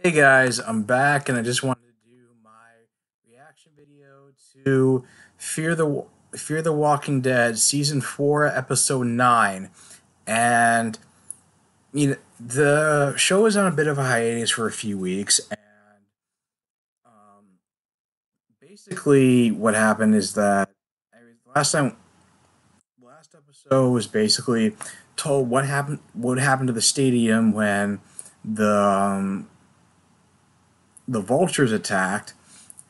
Hey guys, I'm back and I just wanted to do my reaction video to Fear the Fear the Walking Dead season 4 episode 9. And the show was on a bit of a hiatus for a few weeks, and um basically what happened is that last time last episode was basically told what happened to the stadium when the the vultures attacked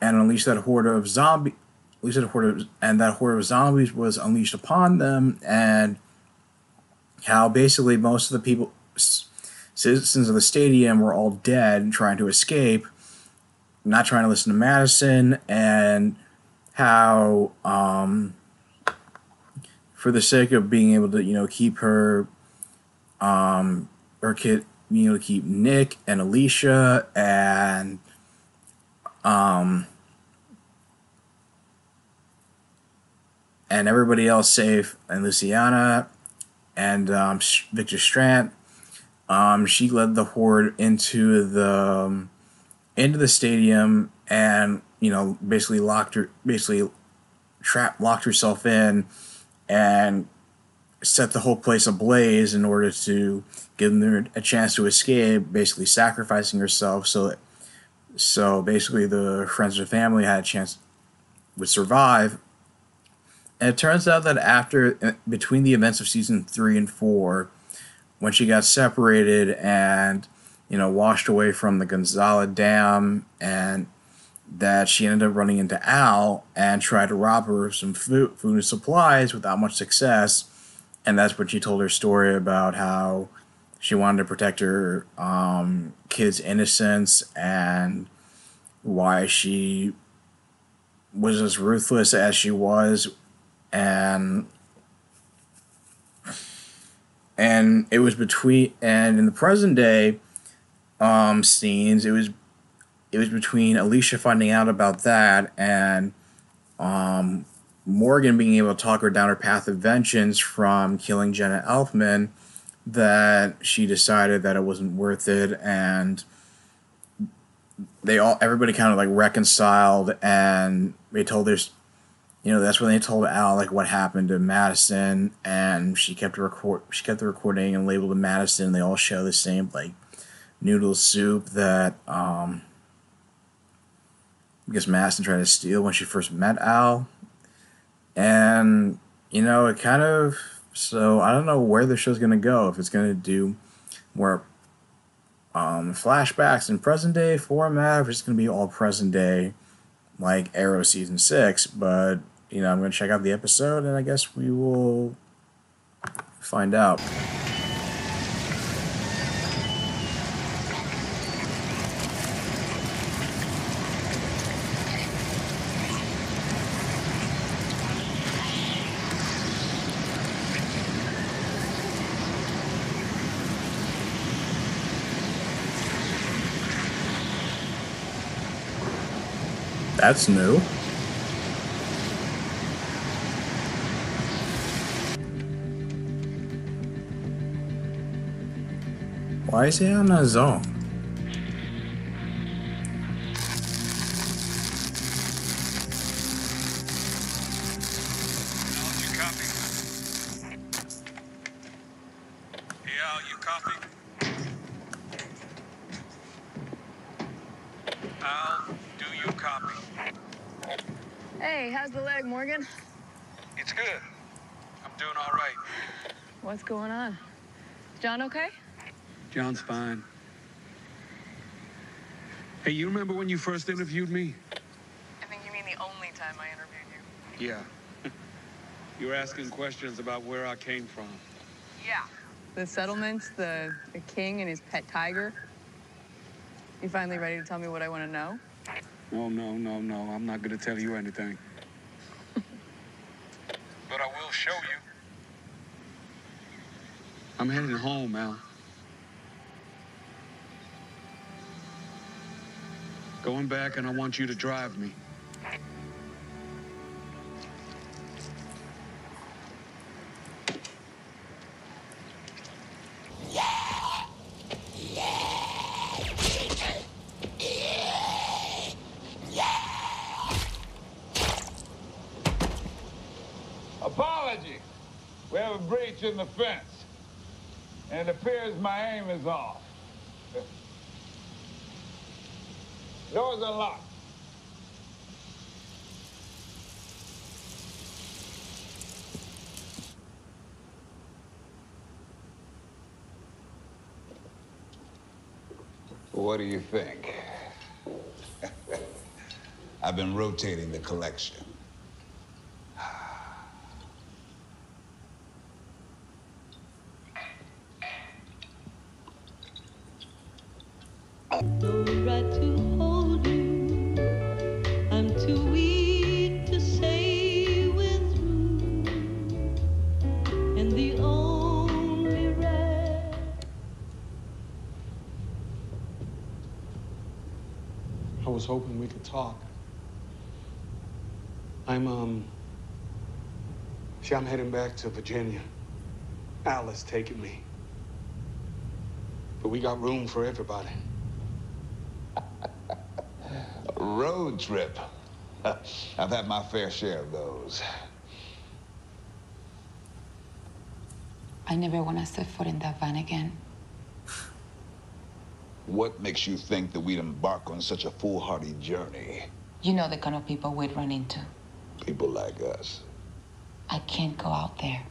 and unleashed that horde of zombie, unleashed that horde of, and that horde of zombies was unleashed upon them, and how basically most of the people, citizens of the stadium, were all dead, trying to escape, not trying to listen to Madison, and how for the sake of being able to keep her kid, being able to keep Nick and Alicia um and everybody else safe, and Luciana and Victor Strand. She led the horde into the stadium, and basically locked herself in, and set the whole place ablaze in order to give them a chance to escape. Basically, sacrificing herself so basically the friends and family had a chance would survive. And it turns out that between the events of season 3 and 4, when she got separated and washed away from the Gonzala Dam, and that she ended up running into Al and tried to rob her of some food and supplies without much success. And that's when she told her story about how she wanted to protect her kids' innocence, and why she was as ruthless as she was. And it was in the present day scenes, it was between Alicia finding out about that and Morgan being able to talk her down her path of vengeance from killing Jenna Elfman, that she decided that it wasn't worth it. And everybody kind of like reconciled, and they told their that's when they told Al like what happened to Madison, and she kept the recording and labeled it Madison. They all share the same like noodle soup that I guess Madison tried to steal when she first met Al. And it kind of, so I don't know where the show's gonna go, if it's gonna do more flashbacks in present day format, if it's gonna be all present day like Arrow season 6. But I'm gonna check out the episode, and I guess we will find out. That's new. Why is he on a zone? You copy? Yeah, you copy? Al, do you copy? Hey, how's the leg, Morgan? It's good. I'm doing all right. What's going on? Is John okay? John's fine. Hey, you remember when you first interviewed me? I think you mean the only time I interviewed you. Yeah. You were asking questions about where I came from. Yeah. The settlements, the king and his pet tiger. You finally ready to tell me what I want to know? No. I'm not going to tell you anything. But I will show you. I'm heading home, Al. Going back, and I want you to drive me. in the fence. And it appears my aim is off. Doors are locked. What do you think? I've been rotating the collection. No right to hold you. I'm too weak to say we're through. And the only right. I was hoping we could talk. I'm heading back to Virginia. Al is taking me. But we got room for everybody. Road trip. I've had my fair share of those. I never want to step foot in that van again. What makes you think that we'd embark on such a foolhardy journey? You know the kind of people we'd run into. People like us. I can't go out there.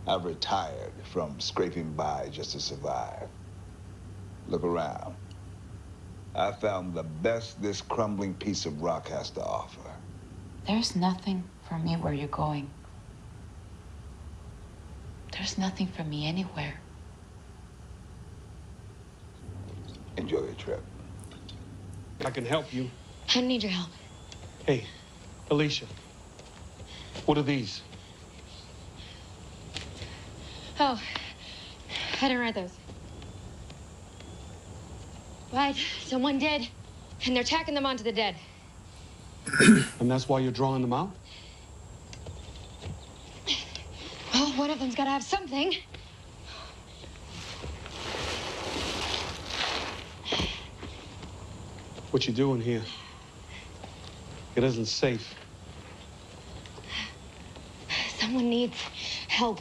I've retired from scraping by just to survive. Look around. I found the best this crumbling piece of rock has to offer. There's nothing for me where you're going. There's nothing for me anywhere. Enjoy your trip. I can help you. I need your help. Hey, Alicia, what are these? Oh, I didn't write those. But someone did, and they're tacking them onto the dead. And that's why you're drawing them out? Well, one of them's got to have something. What you doing here? It isn't safe. Someone needs help.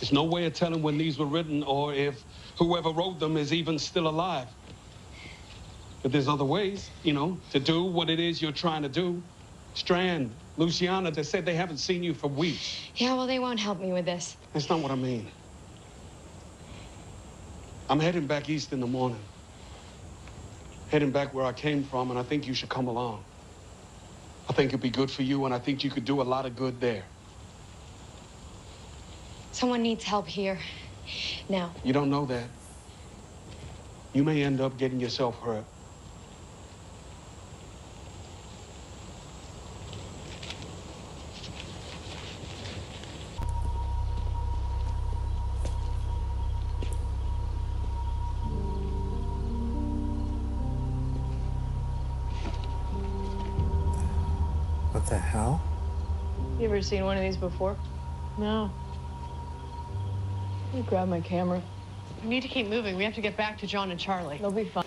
There's no way of telling when these were written or if whoever wrote them is even still alive. But there's other ways, you know, to do what it is you're trying to do. Strand, Luciana, they said they haven't seen you for weeks. Yeah, well, they won't help me with this. That's not what I mean. I'm heading back east in the morning. Heading back where I came from, and I think you should come along. I think it'd be good for you, and I think you could do a lot of good there. Someone needs help here. Now. You don't know that. You may end up getting yourself hurt. What the hell? You ever seen one of these before? No. Let me grab my camera. We need to keep moving. We have to get back to John and Charlie. They'll be fine.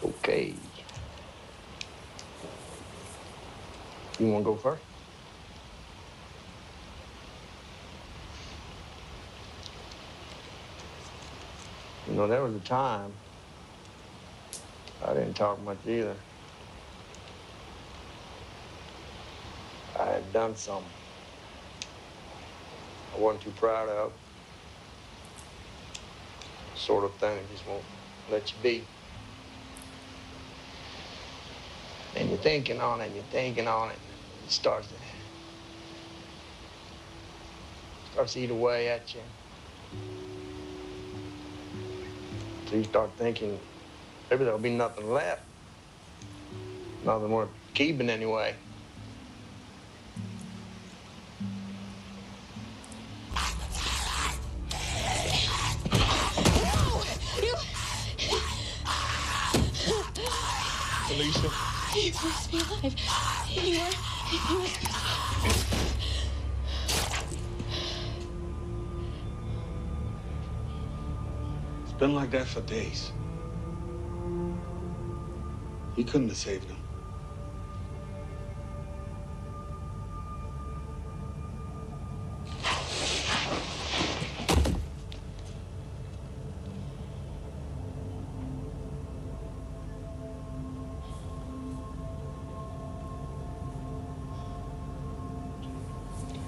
Okay. You want to go first? You know, there was a time I didn't talk much either. I had done something I wasn't too proud of. Sort of thing that just won't let you be. And you're thinking on it, and you're thinking on it. It starts to eat away at you. So you start thinking, maybe there'll be nothing left. Nothing worth keeping anyway. Alicia. You must be alive. You must. It's been like that for days. He couldn't have saved him.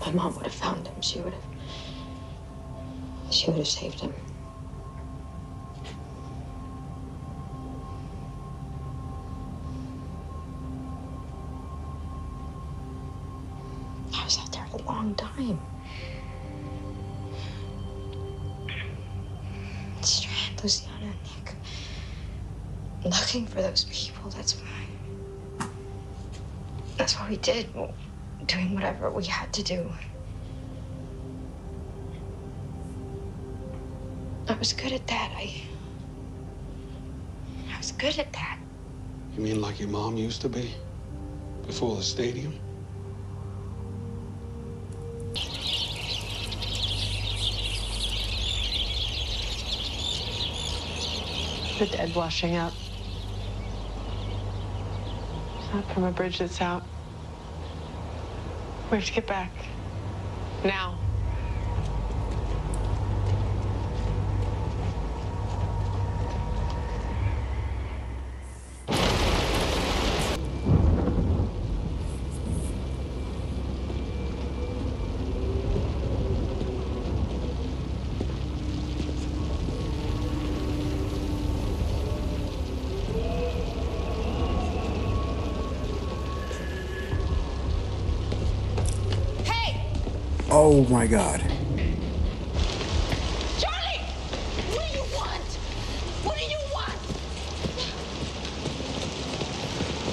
My mom would have found him. She would have saved him. I was out there a long time. Strand, Luciana, Nick. Looking for those people, that's what we did. Doing whatever we had to do. I was good at that. I was good at that. You mean like your mom used to be? Before the stadium? The dead washing up. Not from a bridge that's out. We have to get back. Now. Oh my God. Charlie! What do you want? What do you want?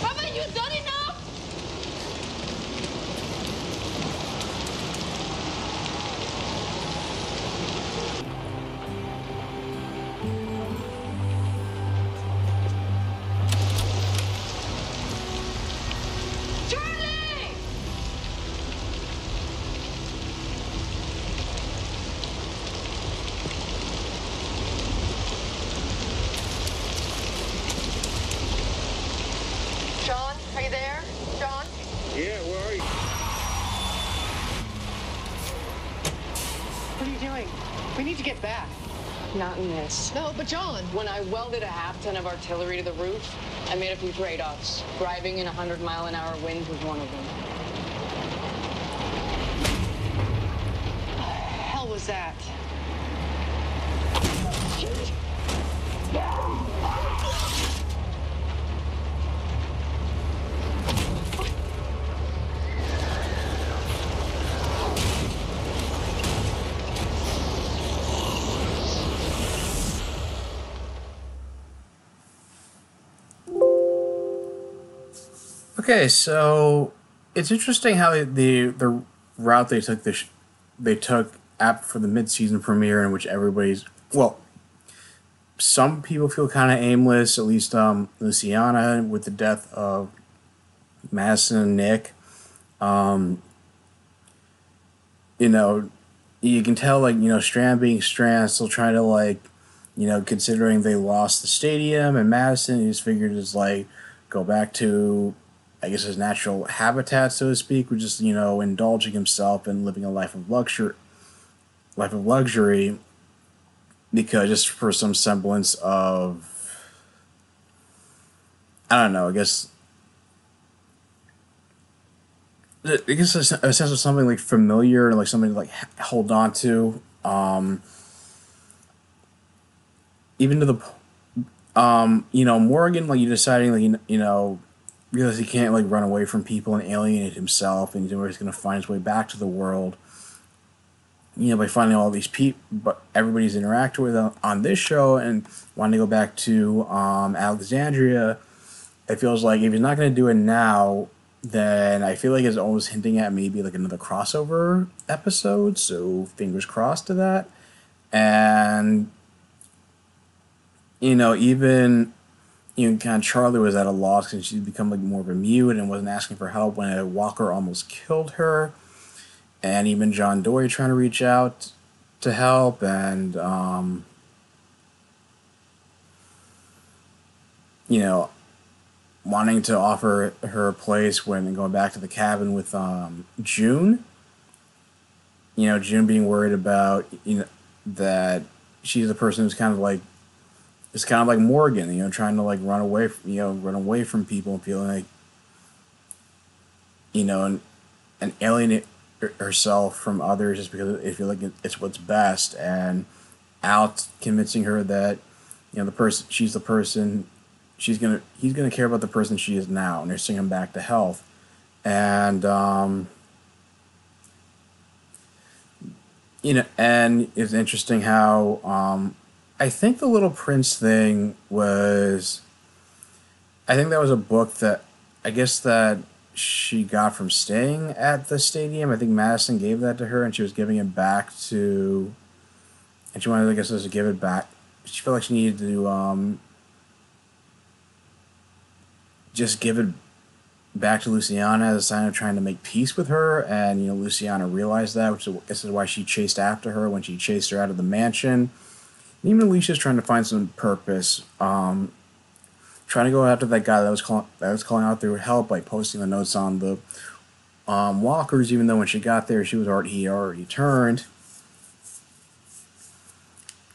Haven't you done enough? Charlie! John, are you there? John? Yeah, where are you? What are you doing? We need to get back. Not in this. No, but John. When I welded a half-ton of artillery to the roof, I made a few trade-offs. Driving in 100-mile-an-hour winds was one of them. The hell was that? Okay, so it's interesting how the route they took for the mid-season premiere, in which everybody's, well, some people feel kind of aimless. At least Luciana, with the death of Madison and Nick. You know, you can tell, like, Strand being Strand, still trying to, like, considering they lost the stadium, and Madison, he just figured just like go back to, I guess, his natural habitat, so to speak, which is, indulging himself and living a life of luxury, because just for some semblance of, I don't know, I guess a sense of something like familiar and like something to like hold on to. Even to the, Morgan, like, you deciding, like, realize he can't like run away from people and alienate himself, and he's going to find his way back to the world. By finding all these people, but everybody's interacted with on this show, and wanting to go back to Alexandria. It feels like if he's not going to do it now, then I feel like it's almost hinting at maybe like another crossover episode. So fingers crossed to that. And even kind of Charlie was at a loss because she'd become like more of a mute and wasn't asking for help when a walker almost killed her. And even John Dory trying to reach out to help, and wanting to offer her a place when going back to the cabin with June. June being worried about that she's the person who's kind of like, it's kind of like Morgan, trying to like run away from people and feeling like, an herself from others just because they feel like it's what's best, and out convincing her that the person she's the person he's gonna care about the person she is now, nursing him back to health. And and it's interesting how I think the Little Prince thing was, I think that was a book that I guess that she got from staying at the stadium. I think Madison gave that to her, and she was giving it back to, and she wanted, I guess, to give it back. She felt like she needed to just give it back to Luciana as a sign of trying to make peace with her, and Luciana realized that, which is why she chased after her when she chased her out of the mansion. And even Alicia's trying to find some purpose, trying to go after that guy that was calling out through help by posting the notes on the walkers, even though when she got there he already turned.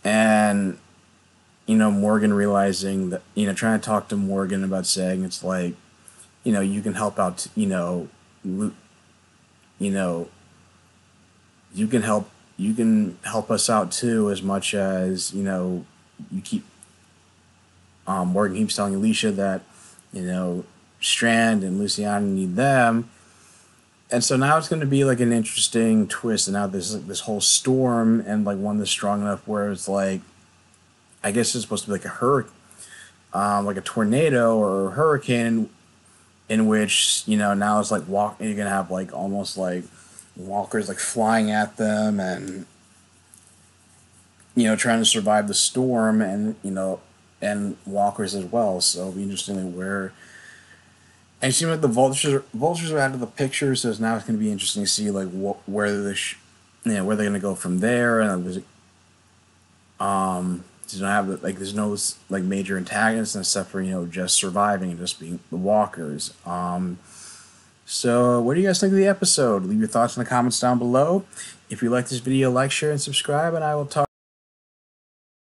And Morgan realizing that, trying to talk to Morgan about saying it's like, you can help out, you can help us out too, as much as you keep Morgan keeps telling Alicia that Strand and Luciana need them. And so now it's going to be like an interesting twist, and now there's like this whole storm, and like one that's strong enough where it's like, I guess it's supposed to be like like a tornado or a hurricane, in which now it's like you're gonna have like almost like walkers like flying at them, and trying to survive the storm, and and walkers as well. So it'll be interesting where. And it seems like the vultures are out of the picture, so now it's going to be interesting to see like where where they're going to go from there. And there's there's no like major antagonists except for just surviving and just being the walkers. So what do you guys think of the episode? Leave your thoughts in the comments down below. If you like this video, like, share, and subscribe, and I will talk